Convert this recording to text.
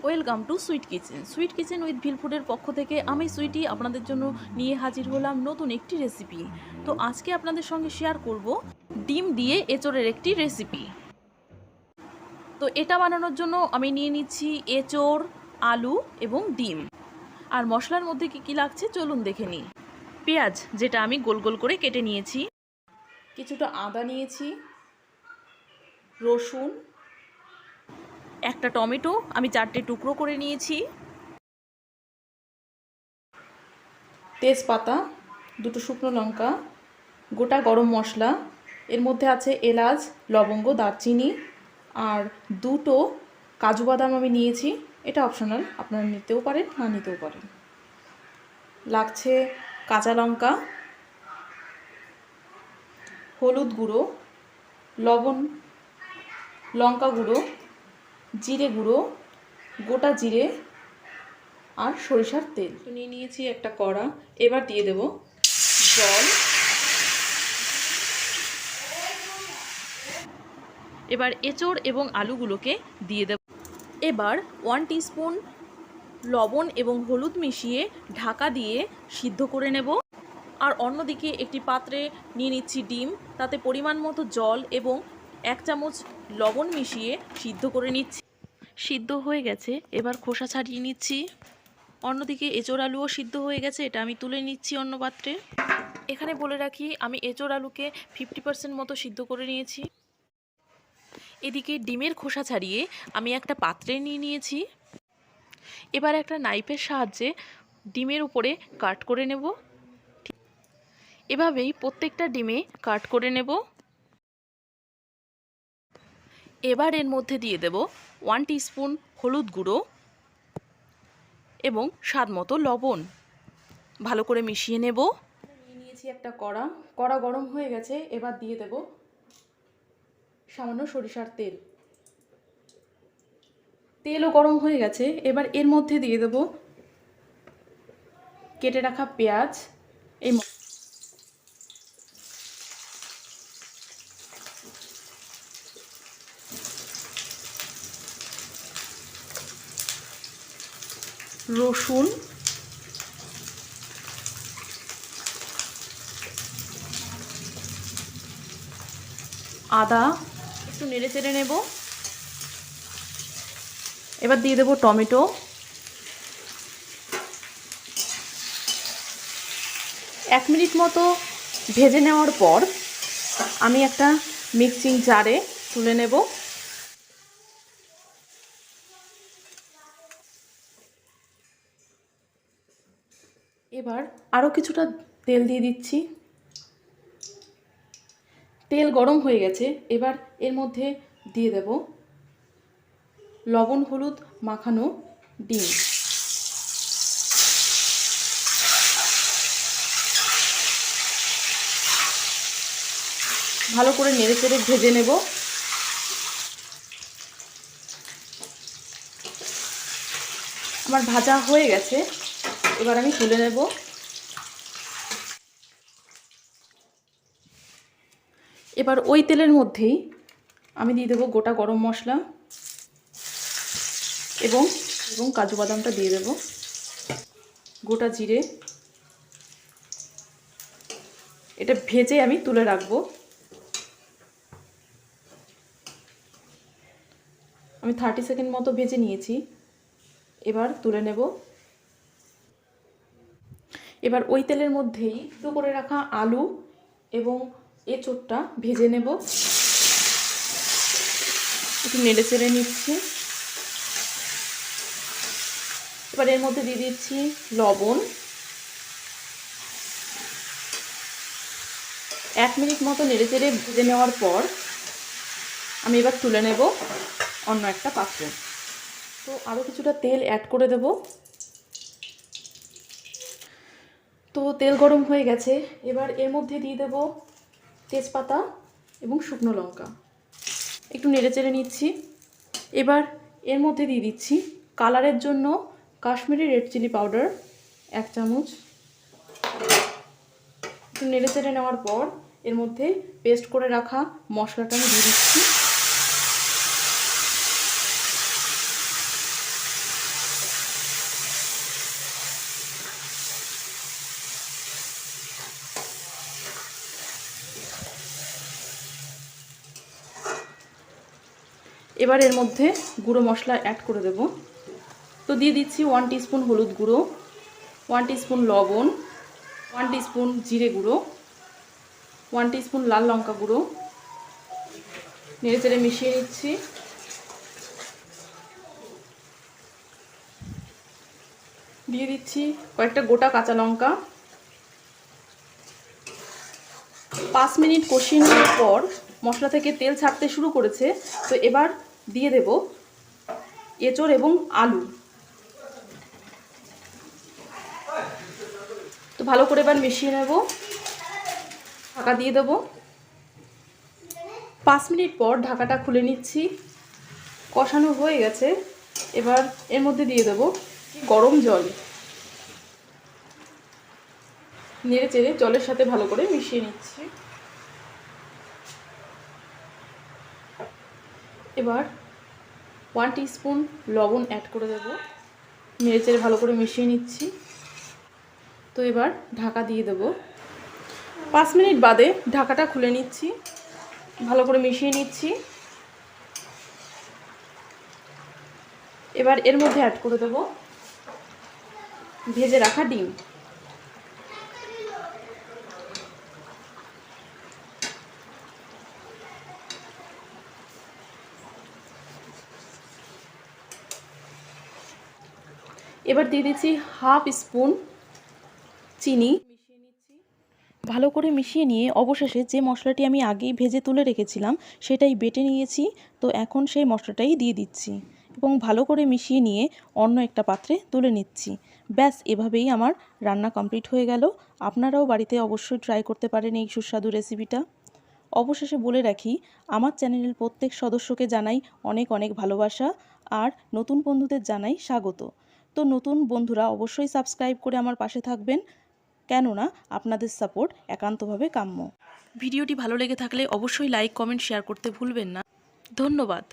Welcome to sweet kitchen. Sweet kitchen with ভিলফুডের পক্ষ থেকে আমি সুইটি আপনাদের জন্য নিয়ে হাজির হলাম নতুন একটি রেসিপি। তো আজকে আপনাদের সঙ্গে শেয়ার করব ডিম দিয়ে এঁচোড়ের একটি রেসিপি। তো এটা বানানোর জন্য আমি নিয়ে নিচ্ছি এঁচোড়, আলু এবং ডিম। আর মশলার মধ্যে কী কী লাগছে চলুন দেখে নিই। পেঁয়াজ, যেটা আমি গোল গোল করে কেটে নিয়েছি, কিছুটা আদা নিয়েছি, রসুন, একটা টমেটো আমি 4টে টুকরো করে নিয়েছি, তেজপাতা, 2টো শুকনো লঙ্কা, গোটা গরম মশলা, এর মধ্যে আছে এলাচ, লবঙ্গ, দারচিনি আর 2টো কাজু বাদাম আমি নিয়েছি। এটা অপশনাল, আপনারা নিতেও পারেন না নিতেও পারেন। লাগছে কাঁচা লঙ্কা, হলুদ গুঁড়ো, লবণ, লঙ্কা গুঁড়ো, জিরে গুঁড়ো, গোটা জিরে আর সরিষার তেল। তো নিয়ে নিয়েছি একটা কড়া। এবার দিয়ে দেব জল। এবার এঁচোড় এবং আলুগুলোকে দিয়ে দেব। এবার 1 টিস্পুন লবণ এবং হলুদ মিশিয়ে ঢাকা দিয়ে সিদ্ধ করে নেব। আর অন্যদিকে একটি পাত্রে নিয়ে নিচ্ছি ডিম, তাতে পরিমাণ মতো জল এবং 1 চামচ লবণ মিশিয়ে সিদ্ধ করে নিচ্ছি। সিদ্ধ হয়ে গেছে, এবার খোসা ছাড়িয়ে নিচ্ছি। অন্যদিকে এঁচোড় আলুও সিদ্ধ হয়ে গেছে, এটা আমি তুলে নিচ্ছি অন্য পাত্রে। এখানে বলে রাখি, আমি এঁচোড় আলুকে 50% মতো সিদ্ধ করে নিয়েছি। এদিকে ডিমের খোসা ছাড়িয়ে আমি একটা পাত্রে নিয়ে নিয়েছি। এবার একটা নাইফের সাহায্যে ডিমের উপরে কাট করে নেব। এভাবেই প্রত্যেকটা ডিমে কাট করে নেব। এবার এর মধ্যে দিয়ে দেব 1 টিস্পুন হলুদ গুঁড়ো এবং স্বাদ মতো লবণ। ভালো করে মিশিয়ে নেব। নিয়ে নিয়েছি একটা কড়া গরম হয়ে গেছে। এবার দিয়ে দেব সামান্য সরিষার তেল। তেলও গরম হয়ে গেছে। এবার এর মধ্যে দিয়ে দেব কেটে রাখা পেঁয়াজ, এই রসুন, আদা, একটু নেড়ে চেড়ে নেব। এবার দিয়ে দেব টমেটো। এক মিনিট মতো ভেজে নেওয়ার পর আমি একটা মিক্সিং জারে তুলে নেব। এবার আরও কিছুটা তেল দিয়ে দিচ্ছি। তেল গরম হয়ে গেছে। এবার এর মধ্যে দিয়ে দেব লবণ হলুদ মাখানো ডিম। ভালো করে নেড়ে চেড়ে ভেজে নেব। আমার ভাজা হয়ে গেছে, এবার আমি তুলে নেব। এবার ওই তেলের মধ্যেই আমি দিয়ে দেবো গোটা গরম মশলা এবং কাজু বাদামটা দিয়ে দেব, গোটা জিরে। এটা ভেজে আমি তুলে রাখবো। আমি 30 সেকেন্ড মতো ভেজে নিয়েছি, এবার তুলে নেব। এবার ওই তেলের মধ্যেই সিদ্ধ করে রাখা আলু এবং এঁচোড়টা ভেজে নেব। একটু নেড়ে চেড়ে নিচ্ছি। এবার এর মধ্যে দিয়ে দিচ্ছি লবণ। 1 মিনিট মতো নেড়ে চেড়ে ভেজে নেওয়ার পর আমি এবার তুলে নেব অন্য একটা পাত্রে। তো আরও কিছুটা তেল অ্যাড করে দেব। তো তেল গরম হয়ে গেছে। এবার এর মধ্যে দিয়ে দেব তেজপাতা এবং শুকনো লঙ্কা। একটু নেড়ে চেড়ে নিচ্ছি। এবার এর মধ্যে দিয়ে দিচ্ছি কালারের জন্য কাশ্মীরি রেড চিলি পাউডার 1 চামচ। একটু নেড়ে চেড়ে নেওয়ার পর এর মধ্যে পেস্ট করে রাখা মশলাটা আমি দিয়ে দিচ্ছি। এবার এর মধ্যে গুঁড়ো মশলা অ্যাড করে দেব। তো দিয়ে দিচ্ছি 1 টিস্পুন হলুদ গুঁড়ো, 1 টিস্পুন লবণ, 1 টিস্পুন জিরে গুঁড়ো, 1 টিস্পুন লাল লঙ্কা গুঁড়ো। নেড়েচেড়ে মিশিয়ে নিচ্ছি। দিয়ে দিচ্ছি কয়েকটা গোটা কাঁচা লঙ্কা। 5 মিনিট কষিয়ে নেওয়ার পর মশলা থেকে তেল ছাড়তে শুরু করেছে। তো এবার দিয়ে দেব এঁচোড় এবং আলু। তো ভালো করে এবার মিশিয়ে নেব। ঢাকা দিয়ে দেব। 5 মিনিট পর ঢাকাটা খুলে নিচ্ছি। কষানো হয়ে গেছে। এবার এর মধ্যে দিয়ে দেব গরম জল। নেড়ে চেড়ে জলের সাথে ভালো করে মিশিয়ে নিচ্ছি। এবার 1 টিস্পুন লবণ অ্যাড করে দেব। নেড়ে চেড়ে ভালো করে মিশিয়ে নিচ্ছি। তো এবার ঢাকা দিয়ে দেব। 5 মিনিট বাদে ঢাকাটা খুলে নিচ্ছি। ভালো করে মিশিয়ে নিচ্ছি। এবার এর মধ্যে অ্যাড করে দেব ভেজে রাখা ডিম। এবার দিয়ে দিচ্ছি 1/2 স্পুন চিনি। মিশিয়ে নিচ্ছি। ভালো করে মিশিয়ে নিয়ে অবশেষে যে মশলাটি আমি আগেই ভেজে তুলে রেখেছিলাম সেটাই বেটে নিয়েছি। তো এখন সেই মশলাটাই দিয়ে দিচ্ছি এবং ভালো করে মিশিয়ে নিয়ে অন্য একটা পাত্রে তুলে নিচ্ছি। ব্যাস, এভাবেই আমার রান্না কমপ্লিট হয়ে গেল। আপনারাও বাড়িতে অবশ্যই ট্রাই করতে পারেন এই সুস্বাদু রেসিপিটা। অবশেষে বলে রাখি, আমার চ্যানেলের প্রত্যেক সদস্যকে জানাই অনেক অনেক ভালোবাসা আর নতুন বন্ধুদের জানাই স্বাগত। তো নতুন বন্ধুরা অবশ্যই সাবস্ক্রাইব করে আমার পাশে থাকবেন, কেননা আপনাদের সাপোর্ট একান্তভাবে কাম্য। ভিডিওটি ভালো লেগে থাকলে অবশ্যই লাইক, কমেন্ট, শেয়ার করতে ভুলবেন না। ধন্যবাদ।